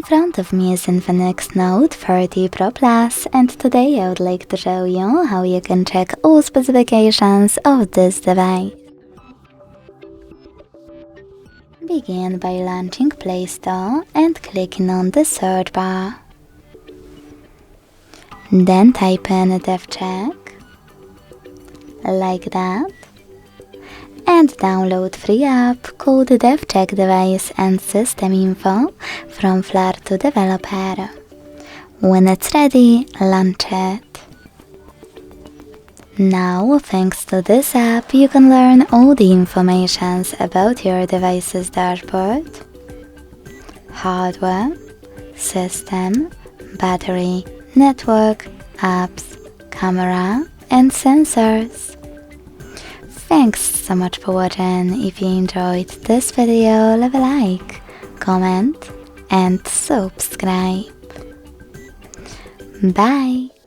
In front of me is Infinix Note 30 Pro Plus, and today I would like to show you how you can check all specifications of this device. Begin by launching Play Store and clicking on the search bar. Then type in DevCheck, like that, and download free app called DevCheck Device and System Info from Flair to Developer. When it's ready, launch it. Now, thanks to this app, you can learn all the information about your device's dashboard, hardware, system, battery, network, apps, camera, and sensors. Thanks so much for watching. If you enjoyed this video, leave a like, comment, and subscribe. Bye!